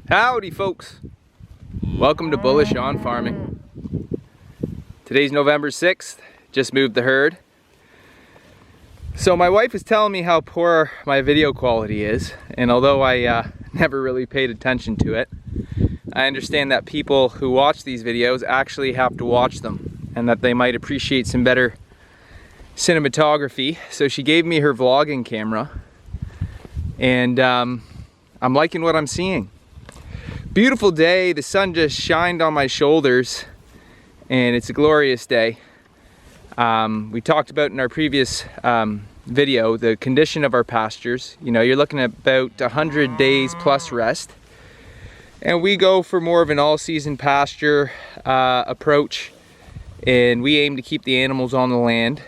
Howdy folks, welcome to Bullish on Farming. Today's November 6th, just moved the herd. So my wife is telling me how poor my video quality is, and although I never really paid attention to it, I understand that people who watch these videos actually have to watch them and that they might appreciate some better cinematography. So she gave me her vlogging camera, and I'm liking what I'm seeing. Beautiful day, the sun just shined on my shoulders and it's a glorious day. We talked about in our previous video the condition of our pastures. You know, you're looking at about 100 days plus rest, and we go for more of an all-season pasture approach, and we aim to keep the animals on the land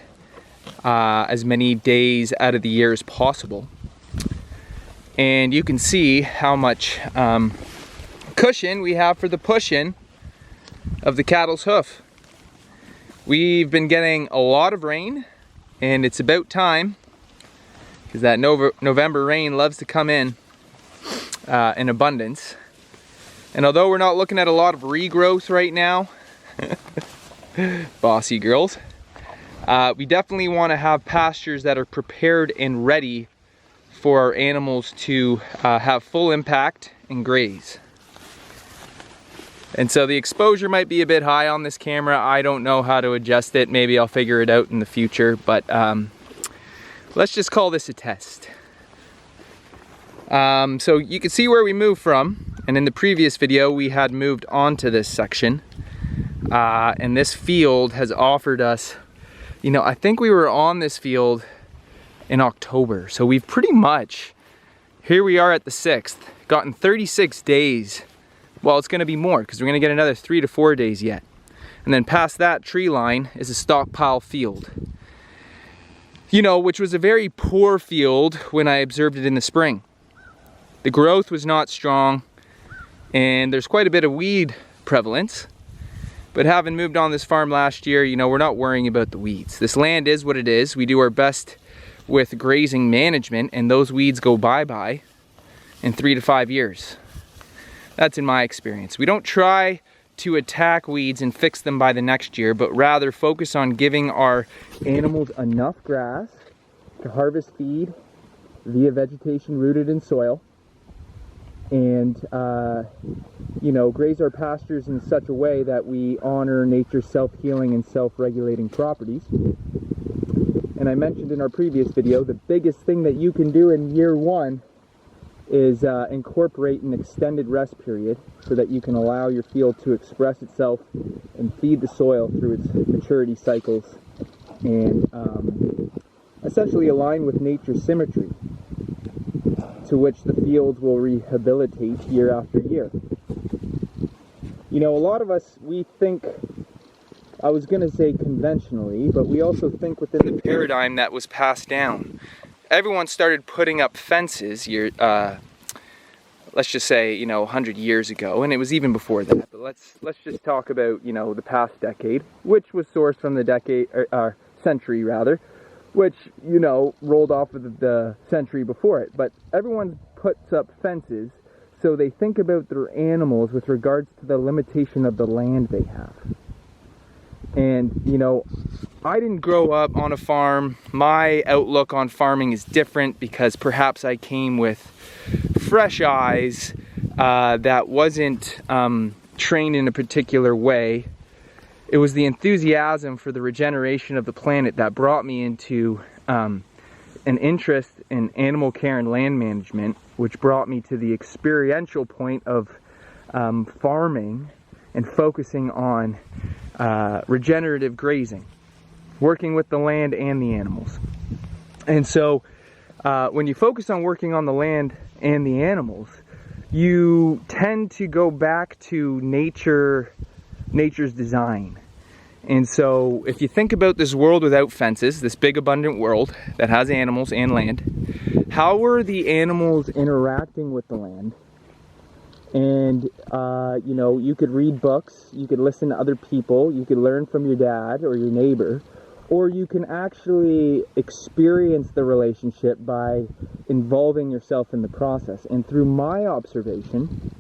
as many days out of the year as possible. And you can see how much cushion we have for the push-in of the cattle's hoof. We've been getting a lot of rain, and it's about time, because that November rain loves to come in abundance. And although we're not looking at a lot of regrowth right now, bossy girls, we definitely want to have pastures that are prepared and ready for our animals to have full impact and graze. And so the exposure might be a bit high on this camera. I don't know how to adjust it. Maybe I'll figure it out in the future, but let's just call this a test. So you can see where we moved from, and in the previous video we had moved on to this section, and this field has offered us, you know, I think we were on this field in October, so we've pretty much, here we are at the 6th, gotten 36 days. Well, it's going to be more because we're going to get another 3 to 4 days yet. And then past that tree line is a stockpile field. You know, which was a very poor field when I observed it in the spring. The growth was not strong, and there's quite a bit of weed prevalence. But having moved on this farm last year, you know, we're not worrying about the weeds. This land is what it is. We do our best with grazing management, and those weeds go bye-bye in 3 to 5 years. That's in my experience. We don't try to attack weeds and fix them by the next year, but rather focus on giving our animals enough grass to harvest feed via vegetation rooted in soil, and you know, graze our pastures in such a way that we honor nature's self-healing and self-regulating properties. And I mentioned in our previous video, the biggest thing that you can do in year one is incorporate an extended rest period so that you can allow your field to express itself and feed the soil through its maturity cycles, and essentially align with nature's symmetry, to which the fields will rehabilitate year after year. You know, a lot of us, we think, I was going to say conventionally, but we also think within the paradigm that was passed down. Everyone started putting up fences, let's just say, you know, 100 years ago, and it was even before that. But let's just talk about, you know, the past decade, which was sourced from the century rather, which, you know, rolled off of the century before it. But everyone puts up fences, so they think about their animals with regards to the limitation of the land they have. And, you know, I didn't grow up on a farm. My outlook on farming is different because perhaps I came with fresh eyes that wasn't trained in a particular way. It was the enthusiasm for the regeneration of the planet that brought me into an interest in animal care and land management, which brought me to the experiential point of farming and focusing on regenerative grazing, working with the land and the animals. And so when you focus on working on the land and the animals, you tend to go back to nature's design. And so if you think about this world without fences, this big abundant world that has animals and land, how are the animals interacting with the land? And you know, you could read books, you could listen to other people, you could learn from your dad or your neighbor, or you can actually experience the relationship by involving yourself in the process. And through my observation,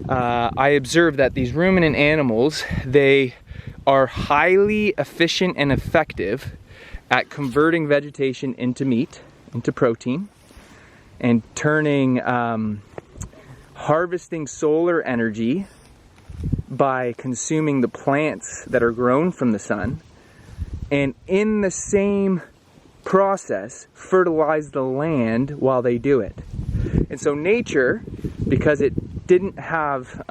I observed that these ruminant animals, they are highly efficient and effective at converting vegetation into meat, into protein, and turning, harvesting solar energy by consuming the plants that are grown from the sun, and in the same process fertilize the land while they do it. And so nature, because it didn't have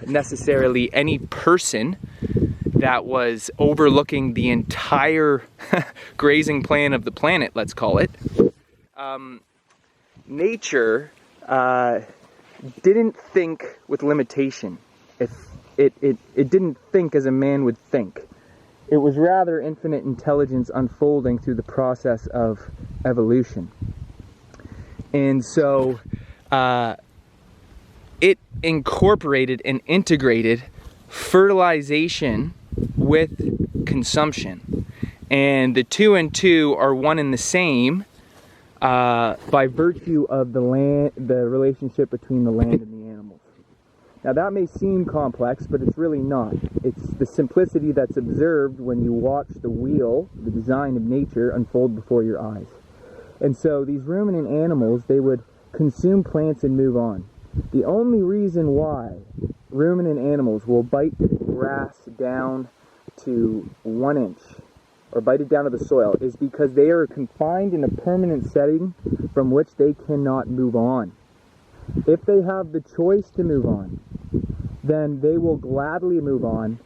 necessarily any person that was overlooking the entire grazing plan of the planet, let's call it, nature didn't think with limitation. It didn't think as a man would think. It was rather infinite intelligence unfolding through the process of evolution. And so it incorporated and integrated fertilization with consumption. And the two and two are one and the same by virtue of the relationship between the land and the animals. Now that may seem complex, but it's really not. It's the simplicity that's observed when you watch the wheel, the design of nature, unfold before your eyes. And so these ruminant animals, they would consume plants and move on. The only reason why ruminant animals will bite grass down to 1 inch or bite it down to the soil is because they are confined in a permanent setting from which they cannot move on. If they have the choice to move on, then they will gladly move on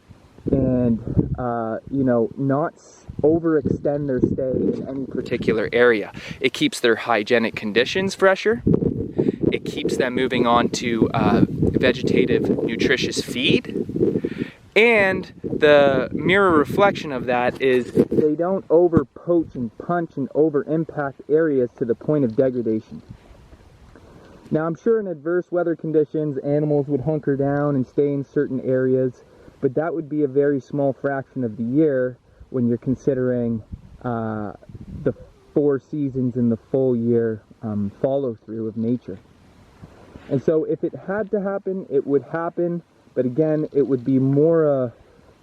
and, not overextend their stay in any particular area. It keeps their hygienic conditions fresher. It keeps them moving on to vegetative, nutritious feed. And the mirror reflection of that is they don't over poach and punch and over impact areas to the point of degradation. Now I'm sure in adverse weather conditions animals would hunker down and stay in certain areas, but that would be a very small fraction of the year when you're considering the 4 seasons in the full year follow through of nature. And so if it had to happen, it would happen, but again, it would be more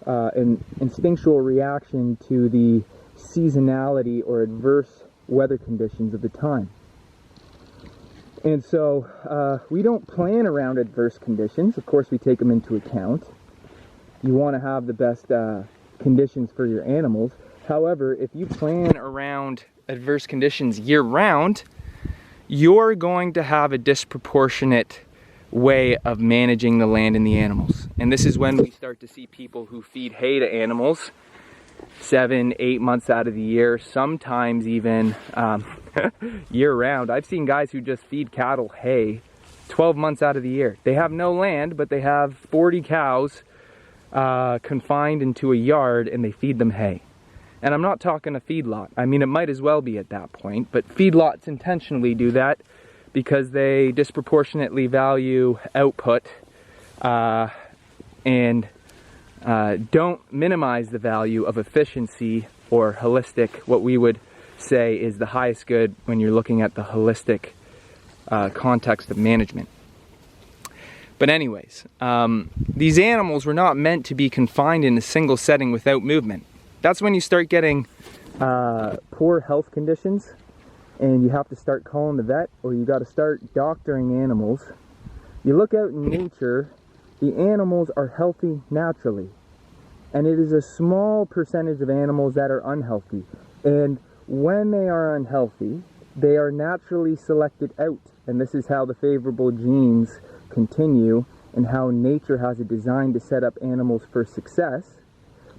an instinctual reaction to the seasonality or adverse weather conditions of the time. And so we don't plan around adverse conditions. Of course, we take them into account. You want to have the best conditions for your animals. However, if you plan around adverse conditions year-round, you're going to have a disproportionate way of managing the land and the animals. And this is when we start to see people who feed hay to animals 7-8 months out of the year, sometimes even year-round. I've seen guys who just feed cattle hay 12 months out of the year. They have no land, but they have 40 cows confined into a yard, and they feed them hay. And I'm not talking a feedlot. I mean, it might as well be at that point, but feedlots intentionally do that because they disproportionately value output and don't minimize the value of efficiency or holistic, what we would say is the highest good when you're looking at the holistic context of management. But anyways, these animals were not meant to be confined in a single setting without movement. That's when you start getting poor health conditions and you have to start calling the vet, or you got to start doctoring animals. You look out in nature, the animals are healthy naturally. And it is a small percentage of animals that are unhealthy. And when they are unhealthy, they are naturally selected out. And this is how the favorable genes continue and how nature has a design to set up animals for success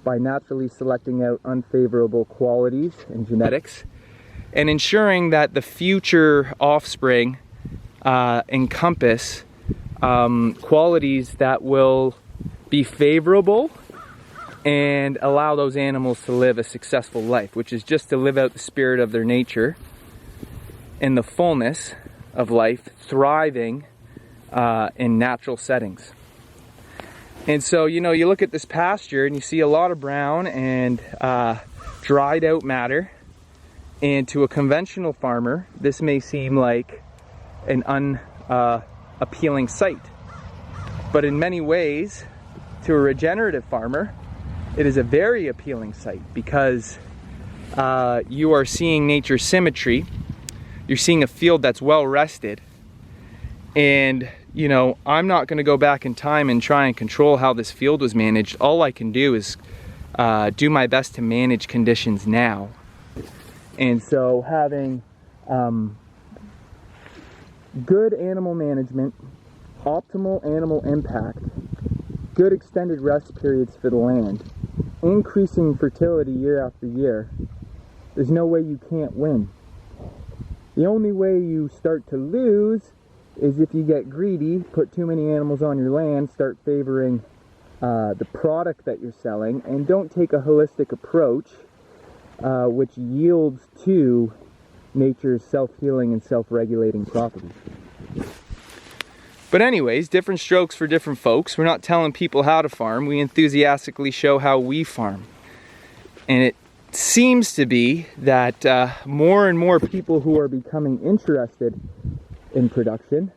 by naturally selecting out unfavorable qualities and genetics and ensuring that the future offspring encompass qualities that will be favorable and allow those animals to live a successful life, which is just to live out the spirit of their nature in the fullness of life, thriving in natural settings. And so, you look at this pasture and you see a lot of brown and dried out matter. And to a conventional farmer, this may seem like an unappealing sight. But in many ways, to a regenerative farmer, it is a very appealing sight because you are seeing nature's symmetry. You're seeing a field that's well rested. And you know, I'm not going to go back in time and try and control how this field was managed. All I can do is do my best to manage conditions now. And so having good animal management, optimal animal impact, good extended rest periods for the land, increasing fertility year after year, there's no way you can't win. The only way you start to lose is if you get greedy, put too many animals on your land, start favoring the product that you're selling, and don't take a holistic approach which yields to nature's self-healing and self-regulating properties. But anyways, different strokes for different folks. We're not telling people how to farm. We enthusiastically show how we farm. And it seems to be that more and more people who are becoming interested in production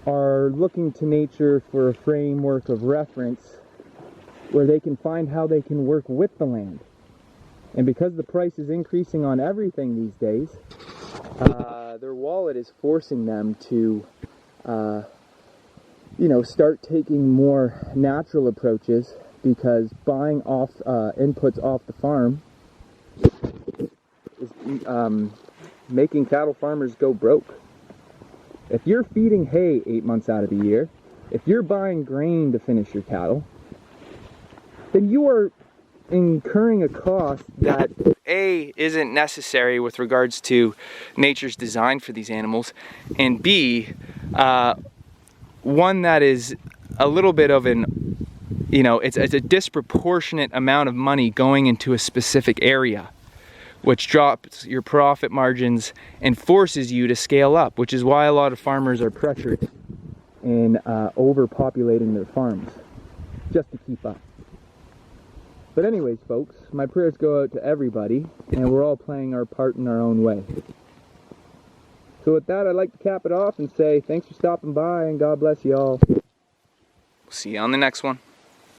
are looking to nature for a framework of reference where they can find how they can work with the land. And because the price is increasing on everything these days, their wallet is forcing them to you know, start taking more natural approaches, because buying off inputs off the farm is making cattle farmers go broke. If you're feeding hay 8 months out of the year, if you're buying grain to finish your cattle, then you are incurring a cost that A, isn't necessary with regards to nature's design for these animals, and B, one that is a little bit of an, you know, it's a disproportionate amount of money going into a specific area, which drops your profit margins and forces you to scale up, which is why a lot of farmers are pressured in overpopulating their farms just to keep up. But anyways, folks, my prayers go out to everybody, and we're all playing our part in our own way. So with that, I'd like to cap it off and say thanks for stopping by, and God bless you all. See you on the next one.